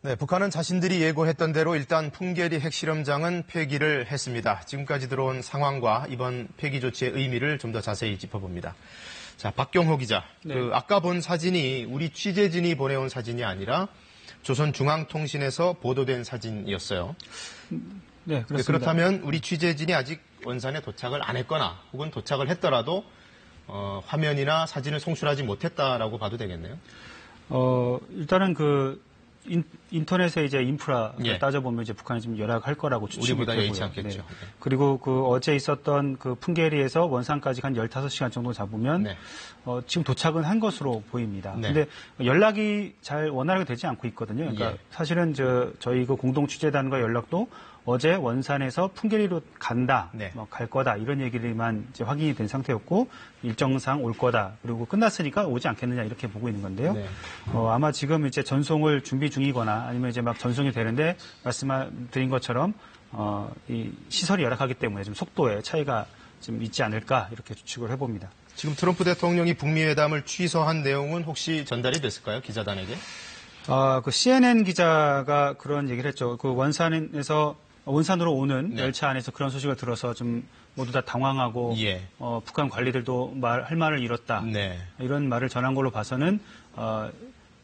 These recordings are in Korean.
네, 북한은 자신들이 예고했던 대로 일단 풍계리 핵실험장은 폐기를 했습니다. 지금까지 들어온 상황과 이번 폐기 조치의 의미를 좀 더 자세히 짚어봅니다. 자, 박경호 기자. 네. 아까 본 사진이 우리 취재진이 보내온 사진이 아니라 조선중앙통신에서 보도된 사진이었어요. 네, 그렇습니다. 그렇다면 우리 취재진이 아직 원산에 도착을 안 했거나 혹은 도착을 했더라도 화면이나 사진을 송출하지 못했다라고 봐도 되겠네요. 일단은 인터넷에 이제 인프라를 따져보면 이제 북한이 지금 열악할 거라고 추측이 되고요. 우리보다 여의치 않겠죠. 네. 그리고 어제 있었던 풍계리에서 원산까지 한 15시간 정도 잡으면 네. 지금 도착은 한 것으로 보입니다. 네. 근데 연락이 잘 원활하게 되지 않고 있거든요. 그러니까 사실은 저희 공동 취재단과 연락도 어제 원산에서 풍계리로 간다, 네. 갈 거다 이런 얘기들만 이제 확인이 된 상태였고 일정상 올 거다. 그리고 끝났으니까 오지 않겠느냐 이렇게 보고 있는 건데요. 네. 아마 지금 이제 전송을 준비 중이거나 아니면 이제 막 전송이 되는데 말씀드린 것처럼 이 시설이 열악하기 때문에 좀 속도에 차이가 좀 있지 않을까 이렇게 추측을 해봅니다. 지금 트럼프 대통령이 북미 회담을 취소한 내용은 혹시 전달이 됐을까요? 기자단에게? CNN 기자가 그런 얘기를 했죠. 원산으로 오는 네. 열차 안에서 그런 소식을 들어서 좀 모두 다 당황하고 예. 북한 관리들도 할 말을 잃었다. 네. 이런 말을 전한 걸로 봐서는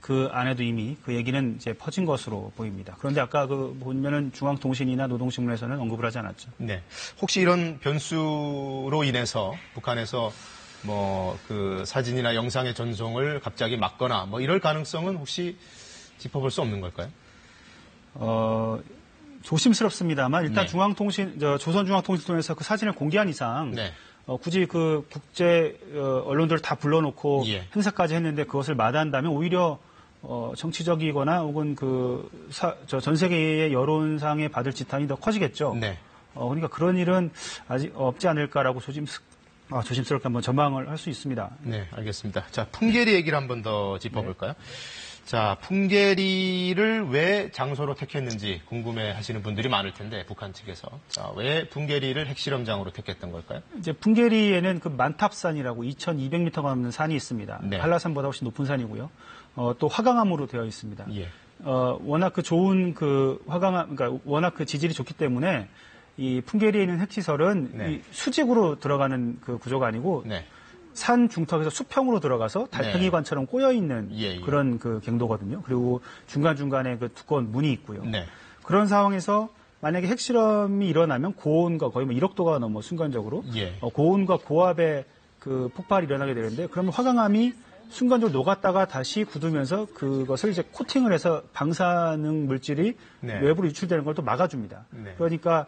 그 안에도 이미 그 얘기는 이제 퍼진 것으로 보입니다. 그런데 아까 보면은 중앙통신이나 노동신문에서는 언급을 하지 않았죠. 네. 혹시 이런 변수로 인해서 북한에서 사진이나 영상의 전송을 갑자기 막거나 이럴 가능성은 혹시 짚어볼 수 없는 걸까요? 조심스럽습니다만 일단 네. 조선중앙통신을 통해서 그 사진을 공개한 이상 네. 굳이 국제 언론들을 다 불러놓고 예. 행사까지 했는데 그것을 마다한다면 오히려 정치적이거나 혹은 전 세계의 여론상에 받을 지탄이 더 커지겠죠. 네. 그러니까 그런 일은 아직 없지 않을까라고 조심스럽게 한번 전망을 할 수 있습니다. 네, 알겠습니다. 자, 풍계리 얘기를 한번 더 짚어볼까요? 자, 풍계리를 왜 장소로 택했는지 궁금해 하시는 분들이 많을 텐데, 북한 측에서. 자, 왜 풍계리를 핵실험장으로 택했던 걸까요? 이제 풍계리에는 만탑산이라고 2,200m가 넘는 산이 있습니다. 네. 한라산보다 훨씬 높은 산이고요. 또 화강암으로 되어 있습니다. 예. 워낙 좋은 화강암, 그러니까 워낙 지질이 좋기 때문에 이 풍계리에 있는 핵시설은 네. 이 수직으로 들어가는 구조가 아니고 네. 산 중턱에서 수평으로 들어가서 달팽이관처럼 꼬여있는 예. 그런 갱도거든요. 그리고 중간중간에 두꺼운 문이 있고요. 네. 그런 상황에서 만약에 핵실험이 일어나면 고온과 거의 1억도가 넘어 순간적으로 예. 고온과 고압의 폭발이 일어나게 되는데 그러면 화강암이 순간적으로 녹았다가 다시 굳으면서 그것을 이제 코팅을 해서 방사능 물질이 네. 외부로 유출되는 걸 또 막아줍니다. 네. 그러니까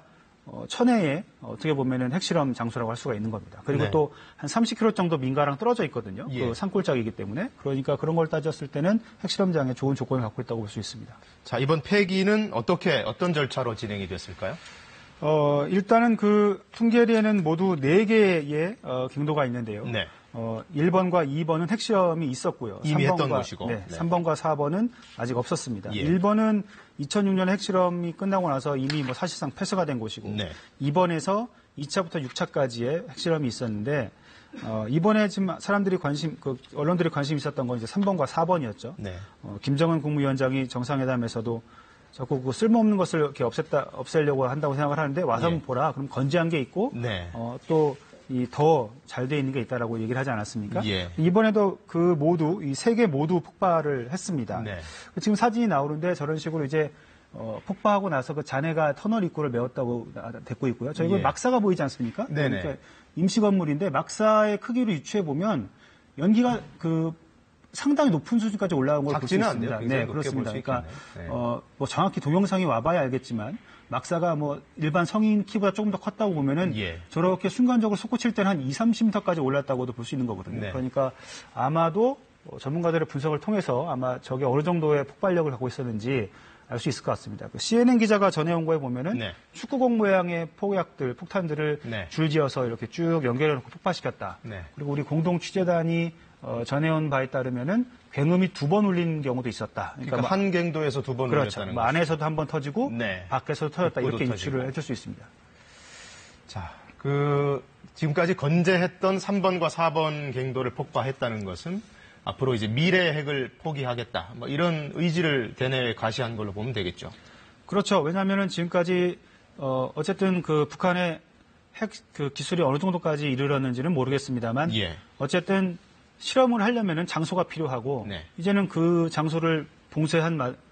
천혜에 어떻게 보면은 핵실험 장소라고 할 수가 있는 겁니다. 그리고 네. 또 한 30km 정도 민가랑 떨어져 있거든요. 예. 산골짜기이기 때문에. 그러니까 그런 걸 따졌을 때는 핵실험장에 좋은 조건을 갖고 있다고 볼 수 있습니다. 자, 이번 폐기는 어떤 절차로 진행이 됐을까요? 일단은 풍계리에는 모두 4개의 갱도가 있는데요. 네. 1번과 2번은 핵실험이 있었고요. 이미 3번과, 했던 곳이고. 네, 네. 3번과 4번은 아직 없었습니다. 예. 1번은 2006년 핵실험이 끝나고 나서 이미 사실상 폐쇄가 된 곳이고 네. 2번에서 2차부터 6차까지의 핵실험이 있었는데 이번에 지금 언론들이 관심 있었던 건 이제 3번과 4번이었죠. 네. 김정은 국무위원장이 정상회담에서도 자꾸 쓸모없는 것을 이렇게 없애려고 한다고 생각을 하는데 와서 한번 보라. 그럼 건재한 게 있고 네. 또 더 잘 돼 있는 게 있다라고 얘기를 하지 않았습니까? 예. 이번에도 이 3개 모두 폭발을 했습니다. 네. 지금 사진이 나오는데 저런 식으로 이제 폭파하고 나서 잔해가 터널 입구를 메웠다고 됐고 있고요. 저희 예. 막사가 보이지 않습니까? 네네. 그러니까 임시 건물인데 막사의 크기를 유추해 보면 연기가 상당히 높은 수준까지 올라온 걸 볼 수 작지는 있습니다. 않네요. 네, 그렇습니다. 그러니까 네. 정확히 동영상이 와봐야 알겠지만 막사가 일반 성인 키보다 조금 더 컸다고 보면은 예. 저렇게 순간적으로 솟구칠 때는 한 20-30m까지 올랐다고도 볼 수 있는 거거든요. 네. 그러니까 아마도 전문가들의 분석을 통해서 아마 저게 어느 정도의 폭발력을 갖고 있었는지 알 수 있을 것 같습니다. CNN 기자가 전해온 거에 보면은 네. 축구공 모양의 폭탄들을 네. 줄지어서 이렇게 쭉 연결해놓고 폭파시켰다. 네. 그리고 우리 공동 취재단이 전해온 바에 따르면은 굉음이 2번 울린 경우도 있었다. 그러니까 한 갱도에서 2번 그렇죠. 울렸다는 거죠. 안에서도 한 번 터지고 네. 밖에서도 터졌다. 이렇게 터지고. 유추를 해줄 수 있습니다. 자, 지금까지 건재했던 3번과 4번 갱도를 폭파했다는 것은 앞으로 이제 미래 핵을 포기하겠다. 뭐 이런 의지를 대내에 과시한 걸로 보면 되겠죠. 그렇죠. 왜냐하면은 지금까지 어쨌든 그 북한의 핵 그 기술이 어느 정도까지 이르렀는지는 모르겠습니다만 예. 어쨌든 실험을 하려면은 장소가 필요하고 네. 이제는 그 장소를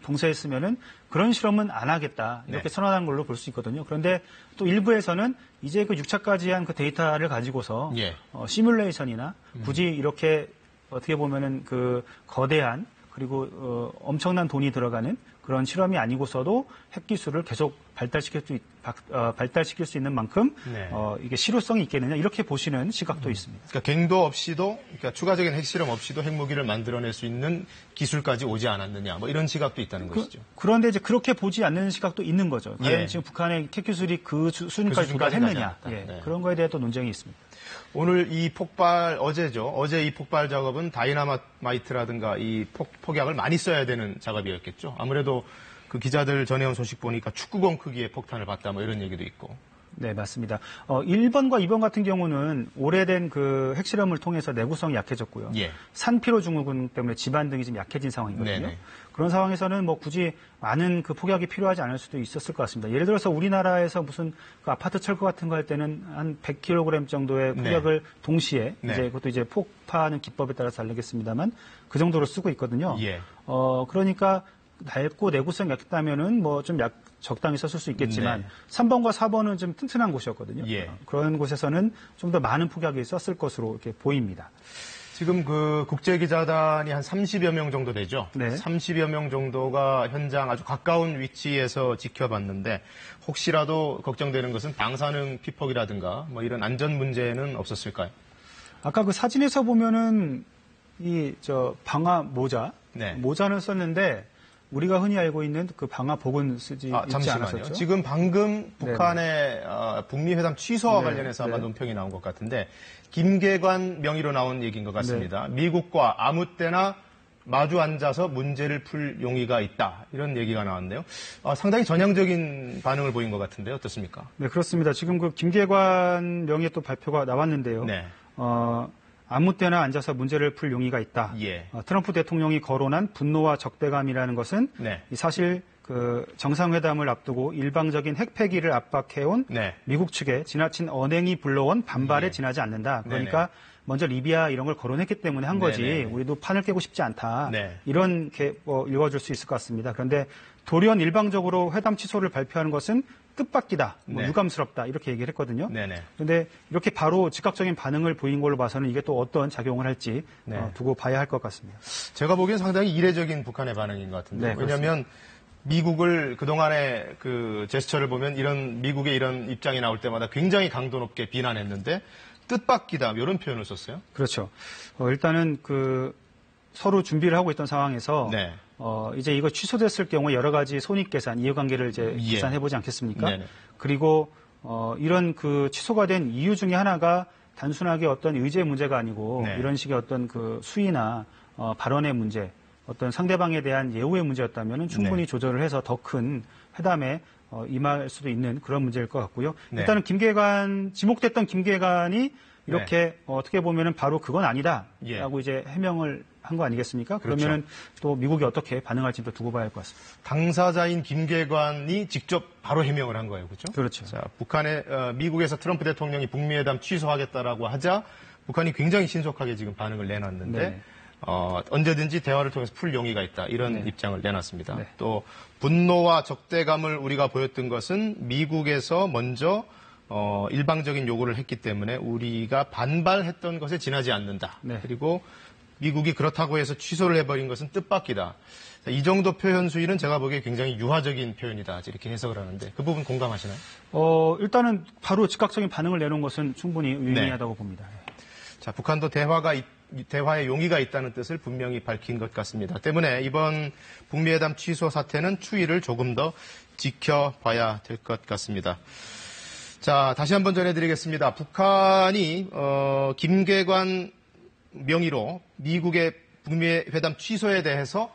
봉쇄했으면은 그런 실험은 안 하겠다 이렇게 네. 선언한 걸로 볼 수 있거든요. 그런데 또 일부에서는 이제 그 6차까지 한 그 데이터를 가지고서 예. 시뮬레이션이나 굳이 이렇게 어떻게 보면은 그 거대한 그리고 엄청난 돈이 들어가는 그런 실험이 아니고서도 핵 기술을 계속 발달시킬 수 있는 만큼 네. 이게 실효성이 있겠느냐 이렇게 보시는 시각도 있습니다. 그러니까 갱도 없이도, 그러니까 추가적인 핵실험 없이도 핵무기를 만들어낼 수 있는 기술까지 오지 않았느냐, 뭐 이런 시각도 있다는 것이죠. 그런데 이제 그렇게 보지 않는 시각도 있는 거죠. 과연 예. 지금 북한의 핵 기술이 그 수준까지 수준까지 도달했느냐. 가지 예. 않았다. 네. 그런 거에 대해 또 논쟁이 있습니다. 오늘 이 폭발, 어제죠. 어제 이 폭발 작업은 다이나마이트라든가 이 폭약을 많이 써야 되는 작업이었겠죠. 아무래도 그 기자들 전해온 소식 보니까 축구공 크기의 폭탄을 봤다, 뭐 이런 얘기도 있고. 네, 맞습니다. 1번과 2번 같은 경우는 오래된 그 핵실험을 통해서 내구성이 약해졌고요. 예. 산피로 증후군 때문에 집안 등이 좀 약해진 상황이거든요. 네네. 그런 상황에서는 뭐 굳이 많은 그 폭약이 필요하지 않을 수도 있었을 것 같습니다. 예를 들어서 우리나라에서 무슨 그 아파트 철거 같은 거 할 때는 한 100kg 정도의 폭약을 동시에 네. 이제 그것도 이제 폭파하는 기법에 따라서 다르겠습니다만 그 정도로 쓰고 있거든요. 예. 그러니까 낡고 내구성이 약했다면은 뭐 좀 적당히 썼을 수 있겠지만 네. 3번과 4번은 좀 튼튼한 곳이었거든요. 예. 그런 곳에서는 좀 더 많은 폭약이 썼을 것으로 이렇게 보입니다. 지금 그 국제기자단이 한 30여 명 정도 되죠. 네. 30여 명 정도가 현장 아주 가까운 위치에서 지켜봤는데 혹시라도 걱정되는 것은 방사능 피폭이라든가 뭐 이런 안전 문제는 없었을까요? 아까 그 사진에서 보면은 방화 모자, 네. 모자는 썼는데 우리가 흔히 알고 있는 그 방화복은 있지 잠시만요. 않았었죠? 지금 방금 북한의 북미 회담 취소와 네. 관련해서 아마 네. 논평이 나온 것 같은데 김계관 명의로 나온 얘기인 것 같습니다. 미국과 아무 때나 마주 앉아서 문제를 풀 용의가 있다. 이런 얘기가 나왔는데요. 상당히 전향적인 반응을 보인 것 같은데 어떻습니까? 네, 그렇습니다. 지금 그 김계관 명의의 또 발표가 나왔는데요. 네. 아무 때나 앉아서 문제를 풀 용의가 있다. 예. 트럼프 대통령이 거론한 분노와 적대감이라는 것은 네. 사실 그 정상회담을 앞두고 일방적인 핵 폐기를 압박해온 네. 미국 측에 지나친 언행이 불러온 반발에 예. 지나지 않는다. 그러니까 네네. 먼저 리비아 이런 걸 거론했기 때문에 한 거지 네네. 우리도 판을 깨고 싶지 않다. 네. 이런 읽어줄 수 있을 것 같습니다. 그런데 돌연 일방적으로 회담 취소를 발표하는 것은 뜻밖이다, 네. 유감스럽다 이렇게 얘기를 했거든요. 네네. 그런데 이렇게 바로 즉각적인 반응을 보인 걸로 봐서는 이게 또 어떤 작용을 할지 네. 두고 봐야 할 것 같습니다. 제가 보기엔 상당히 이례적인 북한의 반응인 것 같은데. 네, 왜냐하면 미국을 그동안의 그 제스처를 보면 미국의 이런 입장이 나올 때마다 굉장히 강도 높게 비난했는데 뜻밖이다 이런 표현을 썼어요. 그렇죠. 일단은 그 서로 준비를 하고 있던 상황에서 네. 이제 이거 취소됐을 경우 여러 가지 손익계산, 이해관계를 이제 예. 계산해보지 않겠습니까? 네네. 그리고 이런 그 취소가 된 이유 중에 하나가 단순하게 어떤 의제 문제가 아니고 네. 이런 식의 어떤 그 수위나 발언의 문제, 어떤 상대방에 대한 예우의 문제였다면 충분히 네. 조절을 해서 더 큰 회담에 임할 수도 있는 그런 문제일 것 같고요. 네. 일단은 지목됐던 김계관이 이렇게 어떻게 보면은 바로 그건 아니다라고 예. 이제 해명을 한 거 아니겠습니까? 그렇죠. 그러면은 또 미국이 어떻게 반응할지 또 두고 봐야 할 것 같습니다. 당사자인 김계관이 직접 바로 해명을 한 거예요, 그렇죠? 그렇죠. 자, 미국에서 트럼프 대통령이 북미 회담 취소하겠다라고 하자 북한이 굉장히 신속하게 지금 반응을 내놨는데 네. 언제든지 대화를 통해서 풀 용의가 있다 이런 네. 입장을 내놨습니다. 네. 또 분노와 적대감을 우리가 보였던 것은 미국에서 먼저 일방적인 요구를 했기 때문에 우리가 반발했던 것에 지나지 않는다. 네. 그리고 미국이 그렇다고 해서 취소를 해버린 것은 뜻밖이다. 이 정도 표현 수위는 제가 보기에 굉장히 유화적인 표현이다. 이렇게 해석을 하는데 그 부분 공감하시나요? 일단은 바로 즉각적인 반응을 내놓은 것은 충분히 의미하다고 봅니다. 자, 북한도 대화에 용의가 있다는 뜻을 분명히 밝힌 것 같습니다. 때문에 이번 북미회담 취소 사태는 추이를 조금 더 지켜봐야 될 것 같습니다. 자, 다시 한번 전해드리겠습니다. 북한이 김계관 명의로 미국의 북미회담 취소에 대해서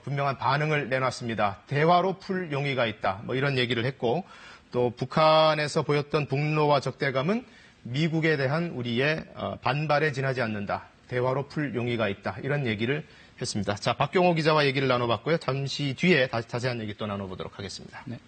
분명한 반응을 내놨습니다. 대화로 풀 용의가 있다. 뭐 이런 얘기를 했고 또 북한에서 보였던 분노와 적대감은 미국에 대한 우리의 반발에 지나지 않는다. 대화로 풀 용의가 있다. 이런 얘기를 했습니다. 자, 박경호 기자와 얘기를 나눠봤고요. 잠시 뒤에 다시 자세한 얘기 또 나눠보도록 하겠습니다. 네.